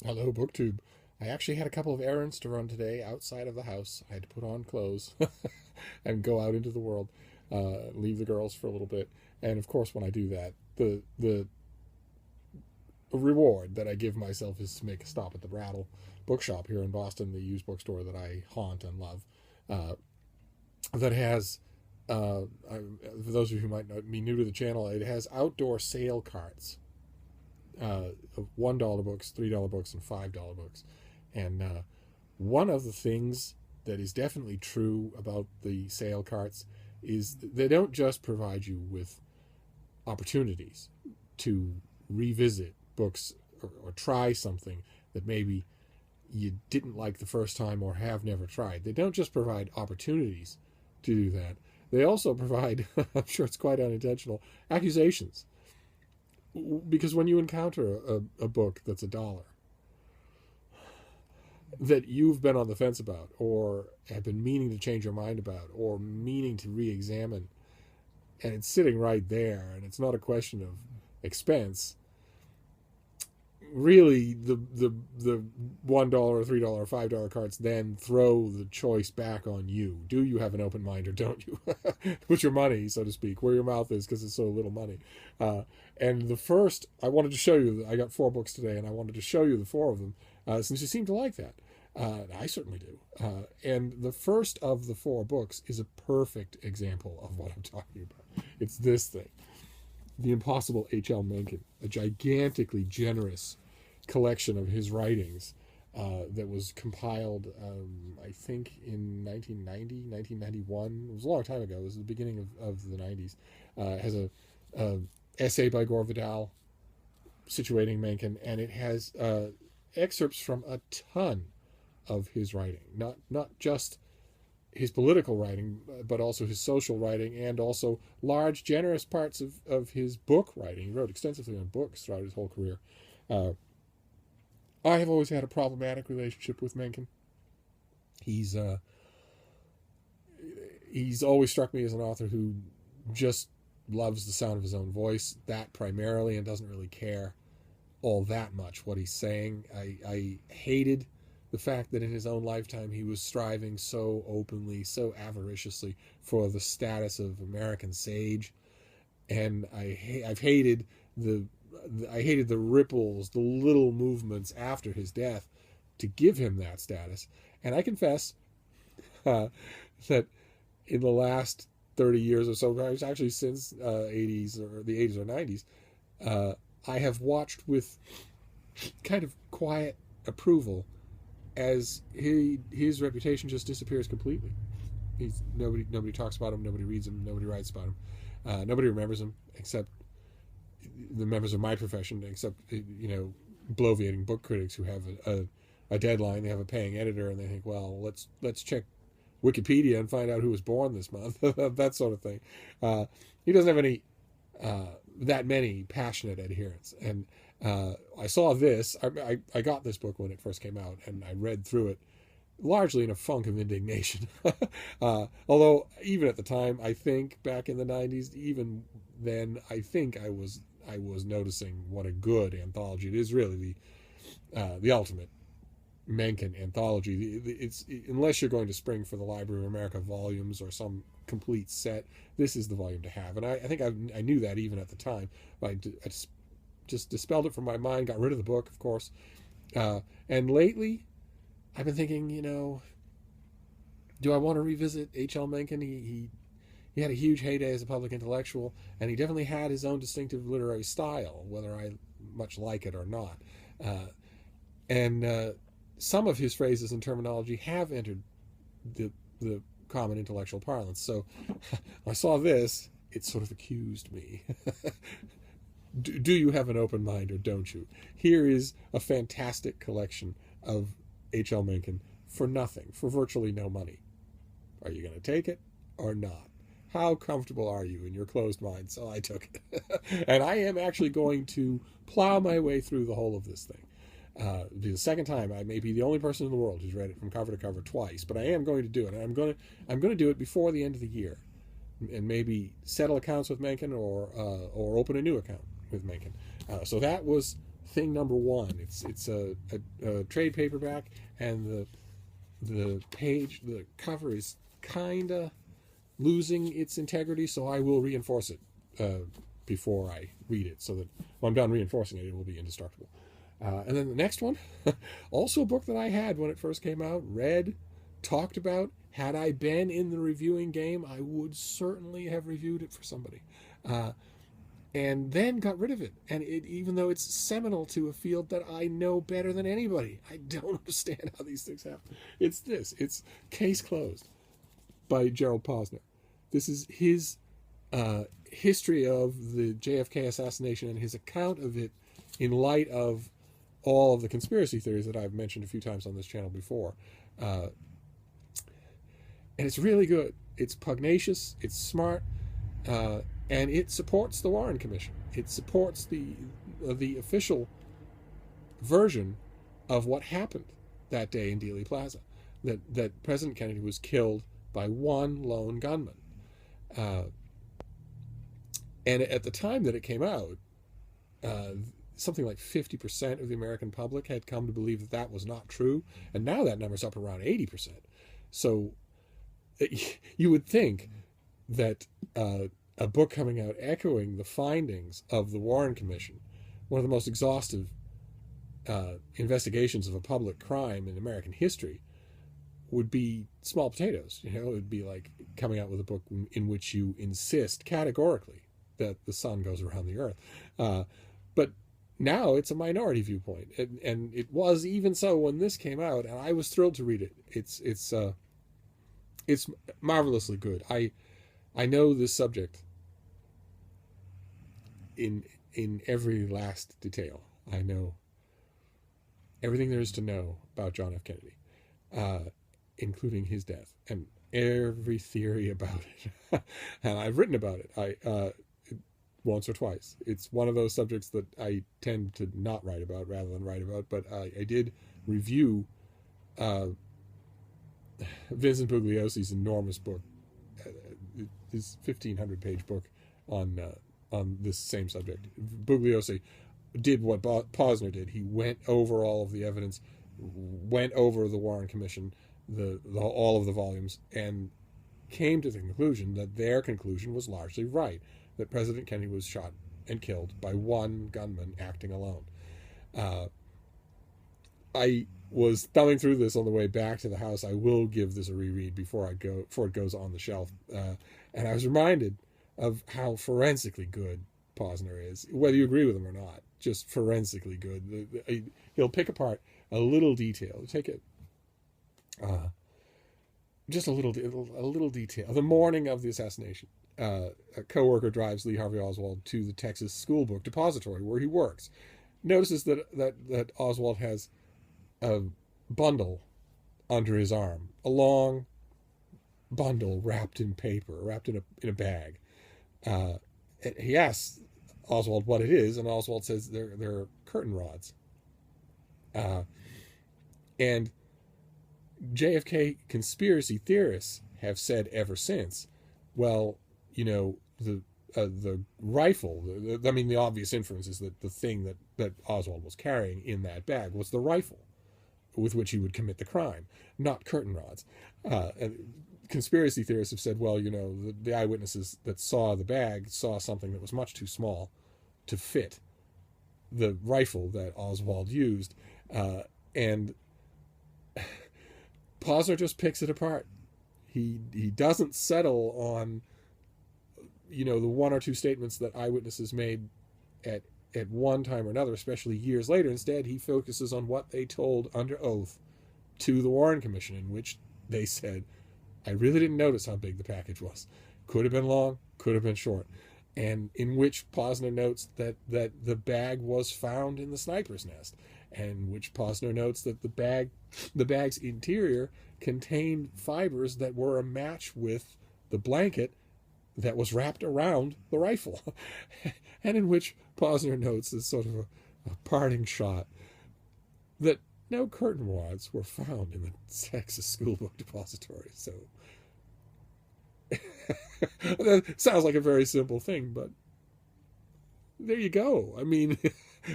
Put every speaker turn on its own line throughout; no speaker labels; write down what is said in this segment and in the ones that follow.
Hello, BookTube. I actually had a couple of errands to run today outside of the house. I had to put on clothes and go out into the world, leave the girls for a little bit. And of course, when I do that, the reward that I give myself is to make a stop at the Brattle bookshop here in Boston, the used bookstore that I haunt and love. Uh, that has, for those of you who might not be new to the channel, it has outdoor sale carts of $1 books, $3 books, and $5 books. And one of the things that is definitely true about the sale carts is they don't just provide you with opportunities to revisit books or try something that maybe you didn't like the first time or have never tried. They don't just provide opportunities to do that. They also provide, I'm sure it's quite unintentional, accusations. Because when you encounter a book that's $1 that you've been on the fence about, or have been meaning to change your mind about, or meaning to re-examine, and it's sitting right there, and it's not a question of expense, really the $1, $3, $5 cards then throw the choice back on you. Do you have an open mind or don't you? Put your money, so to speak, where your mouth is, because it's so little money. And the first, I wanted to show you, I got 4 books today, and I wanted to show you the 4 of them, since you seem to like that. I certainly do. And the first of the 4 books is a perfect example of what I'm talking about. It's this thing. The Impossible H.L. Mencken, a gigantically generous collection of his writings that was compiled, I think, in 1990, 1991. It was a long time ago. It was the beginning of the 90s. It has a essay by Gore Vidal situating Mencken, and it has excerpts from a ton of his writing. Not just his political writing, but also his social writing, and also large, generous parts of his book writing. He wrote extensively on books throughout his whole career. I have always had a problematic relationship with Mencken. He's always struck me as an author who just loves the sound of his own voice, that primarily, and doesn't really care all that much what he's saying. I hated the fact that in his own lifetime he was striving so openly, so avariciously for the status of American sage, and I've hated the ripples, the little movements after his death to give him that status. And I confess that in the last 30 years or so, actually since 80s or the 80s or 90s, I have watched with kind of quiet approval as his reputation just disappears completely. Nobody talks about him, nobody reads him, nobody writes about him, nobody remembers him except the members of my profession, except bloviating book critics who have a deadline. They have a paying editor, and they think, well, let's check Wikipedia and find out who was born this month, that sort of thing. He doesn't have any that many passionate adherents, and I saw this. I got this book when it first came out, and I read through it largely in a funk of indignation. Although even at the time, I think back in the 90s, even then, I think I was noticing what a good anthology it is. Really, the ultimate Mencken anthology. It's unless you're going to spring for the Library of America volumes or some complete set, this is the volume to have. And I think I knew that even at the time. But I just dispelled it from my mind, got rid of the book, of course. And lately, I've been thinking, do I want to revisit H.L. Mencken? He had a huge heyday as a public intellectual, and he definitely had his own distinctive literary style, whether I much like it or not. And some of his phrases and terminology have entered the common intellectual parlance. So I saw this, it sort of accused me. Do you have an open mind or don't you? Here is a fantastic collection of H.L. Mencken for nothing, for virtually no money. Are you going to take it or not? How comfortable are you in your closed mind? So I took it. And I am actually going to plow my way through the whole of this thing. The second time, I may be the only person in the world who's read it from cover to cover twice, but I am going to do it. And I'm going to do it before the end of the year, and maybe settle accounts with Mencken or open a new account with Mencken. So that was thing number one. It's a trade paperback, and the cover is kind of losing its integrity, so I will reinforce it before I read it, so that when I'm done reinforcing it, it will be indestructible. And then the next one, also a book that I had when it first came out, read, talked about. Had I been in the reviewing game, I would certainly have reviewed it for somebody. And then got rid of it. And even though it's seminal to a field that I know better than anybody, I don't understand how these things happen. It's Case Closed by Gerald Posner. This is his history of the JFK assassination and his account of it in light of all of the conspiracy theories that I've mentioned a few times on this channel before. And it's really good. It's pugnacious, it's smart, and it supports the Warren Commission. It supports the official version of what happened that day in Dealey Plaza, that President Kennedy was killed by one lone gunman. And at the time that it came out, something like 50% of the American public had come to believe that that was not true, and now that number's up around 80%. So you would think that a book coming out echoing the findings of the Warren Commission, one of the most exhaustive investigations of a public crime in American history, would be small potatoes. You know, it would be like coming out with a book in which you insist categorically that the sun goes around the earth. But now it's a minority viewpoint, and it was even so when this came out, and I was thrilled to read it. It's marvelously good. I know this subject in every last detail. I know everything there is to know about John F. Kennedy, including his death, and every theory about it. And I've written about it. Once or twice. It's one of those subjects that I tend to not write about rather than write about, but I did review Vincent Bugliosi's enormous book, his 1,500-page book on this same subject. Bugliosi did what Posner did. He went over all of the evidence, went over the Warren Commission, all of the volumes, and came to the conclusion that their conclusion was largely right, that President Kennedy was shot and killed by one gunman acting alone. I was thumbing through this on the way back to the house. I will give this a reread before it goes on the shelf. And I was reminded of how forensically good Posner is, whether you agree with him or not. Just forensically good. He'll pick apart a little detail. Take it. Just a little detail. The morning of the assassination, a coworker drives Lee Harvey Oswald to the Texas School Book Depository where he works. Notices that Oswald has a bundle under his arm, a long bundle wrapped in paper, wrapped in a bag. He asks Oswald what it is, and Oswald says they're curtain rods. And JFK conspiracy theorists have said ever since, well, you know, the rifle, the obvious inference is that the thing that Oswald was carrying in that bag was the rifle with which he would commit the crime, not curtain rods. And conspiracy theorists have said, well, you know, the eyewitnesses that saw the bag saw something that was much too small to fit the rifle that Oswald used. And Posner just picks it apart. He doesn't settle on, you know, the one or two statements that eyewitnesses made at one time or another, especially years later. Instead, he focuses on what they told under oath to the Warren Commission, in which they said, I really didn't notice how big the package was. Could have been long, could have been short. And in which Posner notes that the bag was found in the sniper's nest, and which Posner notes that the bag's interior contained fibers that were a match with the blanket that was wrapped around the rifle. And in which Posner notes as sort of a parting shot that no curtain rods were found in the Texas School Book Depository. So that sounds like a very simple thing, but there you go. I mean,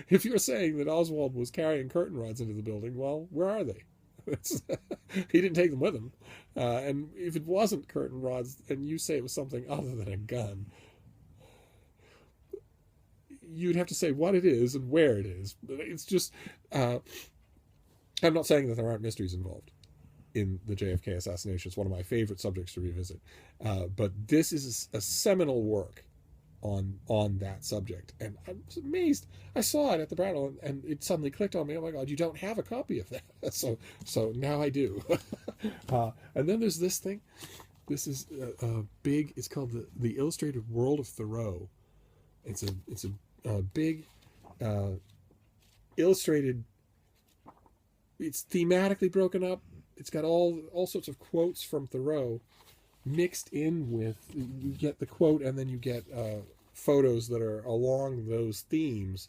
If you're saying that Oswald was carrying curtain rods into the building, well, where are they? He didn't take them with him. And if it wasn't curtain rods and you say it was something other than a gun, you'd have to say what it is and where it is. It's just, I'm not saying that there aren't mysteries involved in the JFK assassination. It's one of my favorite subjects to revisit. But this is a seminal work on that subject. And I was amazed. I saw it at the Brattle and it suddenly clicked on me. Oh my God, you don't have a copy of that. So now I do. And then there's this thing. This is big. It's called the Illustrated World of Thoreau. It's a big illustrated. It's thematically broken up. It's got all sorts of quotes from Thoreau mixed in with, you get the quote and then you get photos that are along those themes.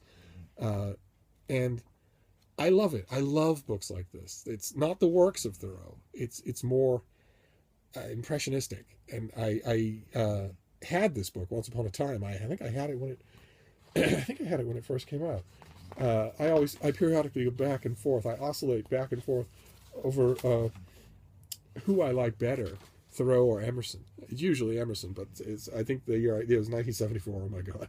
And I love it. I love books like this. It's not the works of Thoreau. It's more impressionistic. And I had this book once upon a time. I think I had it when it first came out. I periodically go back and forth. I oscillate back and forth over who I like better, Thoreau or Emerson. It's usually Emerson, but I think the year it was 1974. Oh my God!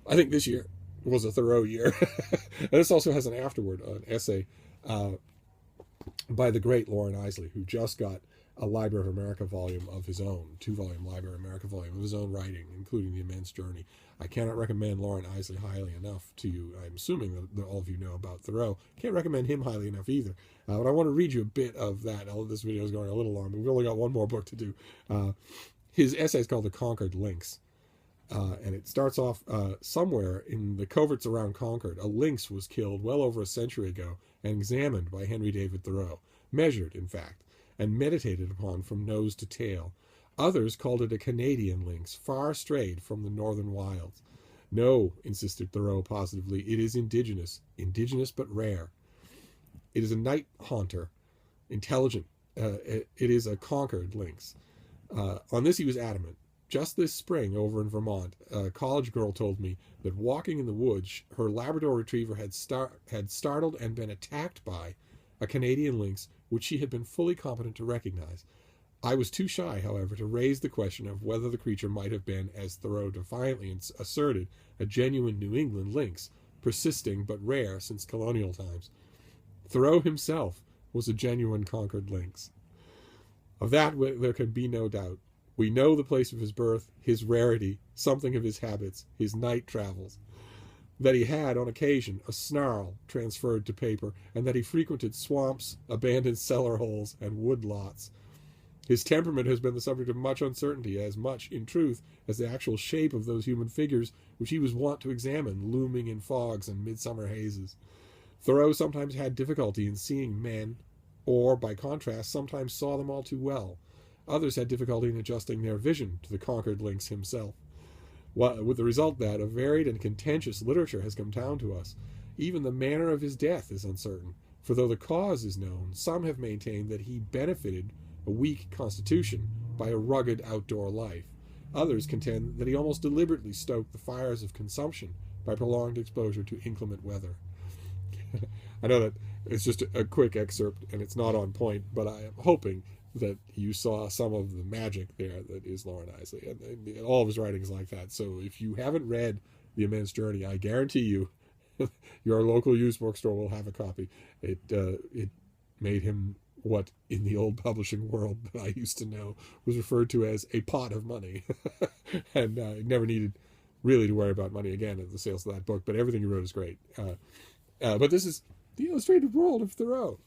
I think this year was a Thoreau year. And this also has an afterword, an essay by the great Loren Eiseley, who just got a Library of America volume of his own, 2-volume Library of America volume of his own writing, including The Immense Journey. I cannot recommend Loren Eiseley highly enough to you. I'm assuming that all of you know about Thoreau. Can't recommend him highly enough either. But I want to read you a bit of that. This video is going a little long, but we've only got one more book to do. His essay is called The Concord Lynx. And it starts off somewhere in the coverts around Concord. A lynx was killed well over a century ago and examined by Henry David Thoreau. Measured, in fact, and meditated upon from nose to tail. Others called it a Canadian lynx, far strayed from the northern wilds. No, insisted Thoreau positively, it is indigenous but rare. It is a night haunter, intelligent. It is a Concord lynx. On this he was adamant. Just this spring over in Vermont, a college girl told me that walking in the woods, her Labrador retriever had startled and been attacked by a Canadian lynx, which she had been fully competent to recognize. I was too shy, however, to raise the question of whether the creature might have been, as Thoreau defiantly asserted, a genuine New England lynx, persisting but rare since colonial times. Thoreau himself was a genuine Concord lynx. Of that there can be no doubt. We know the place of his birth, his rarity, something of his habits, his night travels. That he had, on occasion, a snarl transferred to paper, and that he frequented swamps, abandoned cellar holes, and wood lots. His temperament has been the subject of much uncertainty, as much, in truth, as the actual shape of those human figures which he was wont to examine, looming in fogs and midsummer hazes. Thoreau sometimes had difficulty in seeing men, or, by contrast, sometimes saw them all too well. Others had difficulty in adjusting their vision to the Concord lynx himself. With the result that a varied and contentious literature has come down to us. Even the manner of his death is uncertain, for though the cause is known, some have maintained that he benefited a weak constitution by a rugged outdoor life. Others contend that he almost deliberately stoked the fires of consumption by prolonged exposure to inclement weather. I know that it's just a quick excerpt and it's not on point, but I am hoping that you saw some of the magic there that is Loren Eiseley. And all of his writing is like that. So if you haven't read The Immense Journey, I guarantee you your local used bookstore will have a copy. It made him what in the old publishing world that I used to know was referred to as a pot of money. And never needed really to worry about money again at the sales of that book, but everything he wrote is great. But this is The Illustrated World of Thoreau.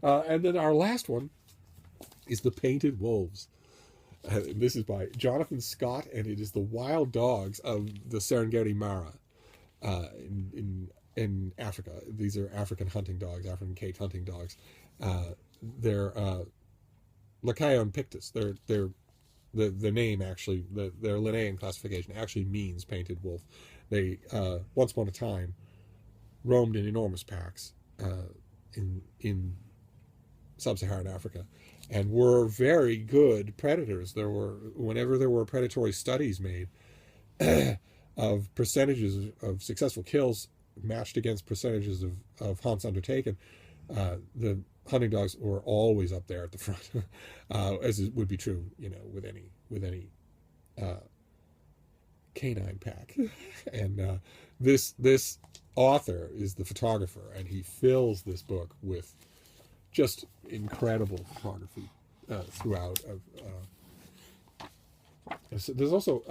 And then our last one is The Painted Wolves. This is by Jonathan Scott, and it is the wild dogs of the Serengeti Mara in Africa. These are African hunting dogs, African Cape hunting dogs. They're Lycaon pictus. They're the name actually, their Linnaean classification actually means painted wolf. They once upon a time roamed in enormous packs in sub-Saharan Africa, and were very good predators. Whenever there were predatory studies made, of percentages of successful kills matched against percentages of hunts undertaken, the hunting dogs were always up there at the front, as it would be true, with any canine pack. And this author is the photographer, and he fills this book with just incredible photography throughout. So there's also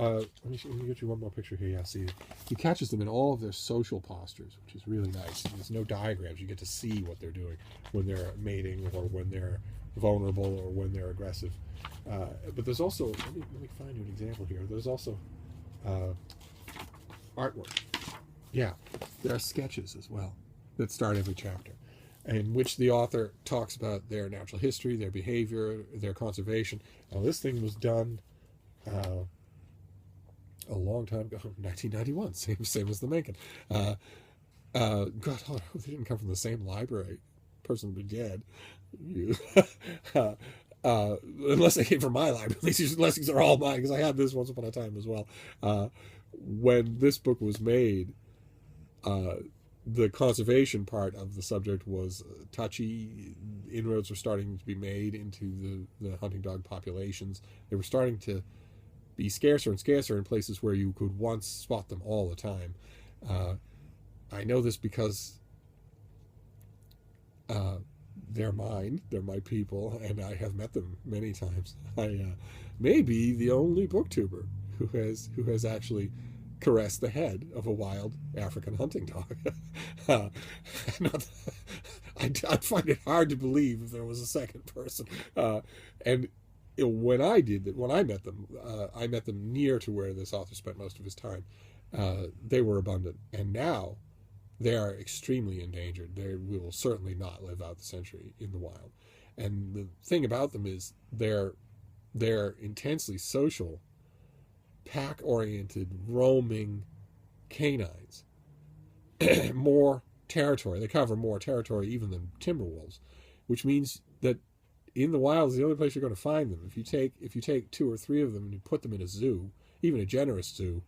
let me get you one more picture here. Yeah, see, he catches them in all of their social postures, which is really nice. There's no diagrams; you get to see what they're doing when they're mating, or when they're vulnerable, or when they're aggressive. But there's also, let me find you an example here. There's also artwork. Yeah, there are sketches as well that start every chapter, in which the author talks about their natural history, their behavior, their conservation. Now, this thing was done a long time ago, 1991, same as the Mencken. God, they didn't come from the same library. Person would be dead. Unless they came from my library. These lessons are all mine, because I had this once upon a time as well. When this book was made, the conservation part of the subject was touchy. Inroads were starting to be made into the hunting dog populations. They were starting to be scarcer and scarcer in places where you could once spot them all the time. I know this because they're mine, they're my people, and I have met them many times. I may be the only booktuber who has actually caressed the head of a wild African hunting dog. I'd find it hard to believe if there was a second person. And when I met them, I met them near to where this author spent most of his time. They were abundant, and now they are extremely endangered. They will certainly not live out the century in the wild. And the thing about them is they're intensely social, pack-oriented, roaming canines. More territory. They cover more territory even than timber wolves, which means that in the wild is the only place you're going to find them. If you take 2 or 3 of them and you put them in a zoo, even a generous zoo,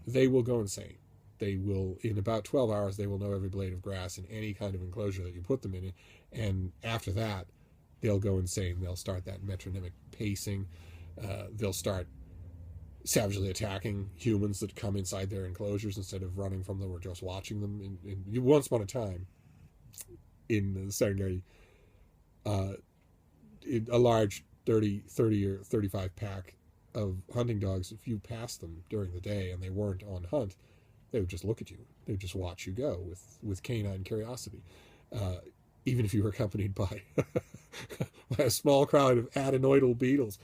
they will go insane. They will, in about 12 hours, they will know every blade of grass in any kind of enclosure that you put them in. And after that, they'll go insane. They'll start that metronymic pacing. They'll start savagely attacking humans that come inside their enclosures instead of running from them or just watching them. Once upon a time, in the Serengeti, a large 30 or 35 pack of hunting dogs, if you passed them during the day and they weren't on hunt, they would just look at you. They would just watch you go with canine curiosity. Even if you were accompanied by a small crowd of adenoidal beagles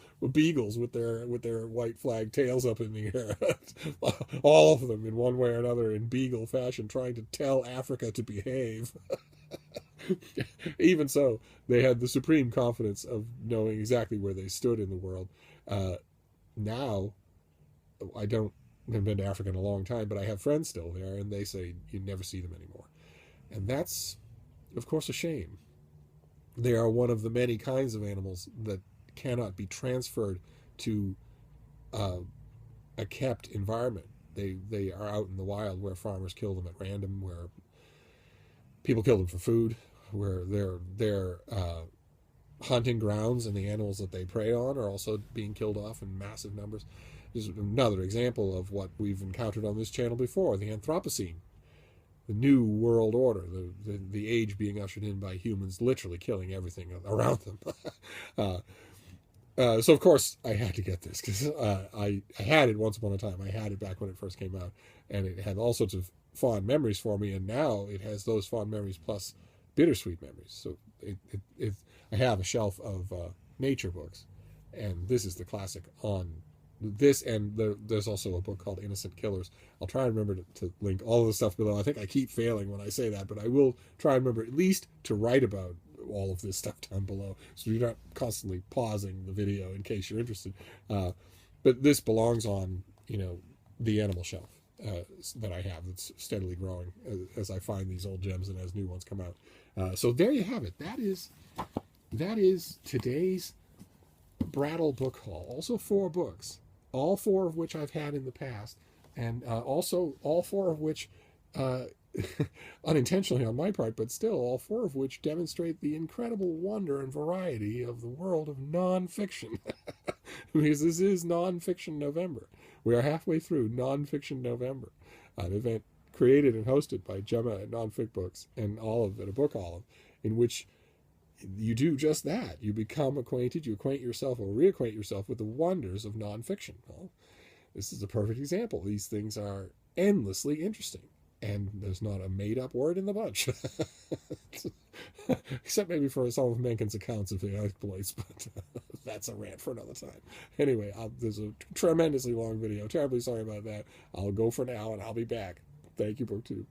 with their white flag tails up in the air, all of them in one way or another in beagle fashion, trying to tell Africa to behave. Even so, they had the supreme confidence of knowing exactly where they stood in the world. Now, I haven't been to Africa in a long time, but I have friends still there, and they say you never see them anymore. And that's, of course, a shame. They are one of the many kinds of animals that cannot be transferred to a kept environment. They are out in the wild where farmers kill them at random, where people kill them for food, where they're hunting grounds and the animals that they prey on are also being killed off in massive numbers. This is another example of what we've encountered on this channel before, the Anthropocene, the new world order, the age being ushered in by humans literally killing everything around them. So, of course, I had to get this, because I had it once upon a time. I had it back when it first came out, and it had all sorts of fond memories for me, and now it has those fond memories plus bittersweet memories. So I have a shelf of nature books, and this is the classic on this, and there's also a book called Innocent Killers. I'll try and remember to link all of the stuff below. I think I keep failing when I say that, but I will try and remember at least to write about all of this stuff down below, so you're not constantly pausing the video in case you're interested. But this belongs on, the animal shelf that I have that's steadily growing as I find these old gems and as new ones come out. So there you have it. That is today's Brattle book haul. Also 4 books, all 4 of which I've had in the past. And also all four of which, uh, unintentionally on my part, but still all four of which demonstrate the incredible wonder and variety of the world of nonfiction. Because this is Nonfiction November. We are halfway through Nonfiction November, an event created and hosted by Gemma at Non-Fic Books and Olive at A Book Olive, in which you do just that. You become acquainted, you acquaint yourself or reacquaint yourself with the wonders of nonfiction. Well, this is a perfect example. These things are endlessly interesting, and there's not a made-up word in the bunch. Except maybe for some of Mencken's accounts of the exploits, but that's a rant for another time. Anyway, there's a tremendously long video. Terribly sorry about that. I'll go for now, and I'll be back. Thank you, BookTube.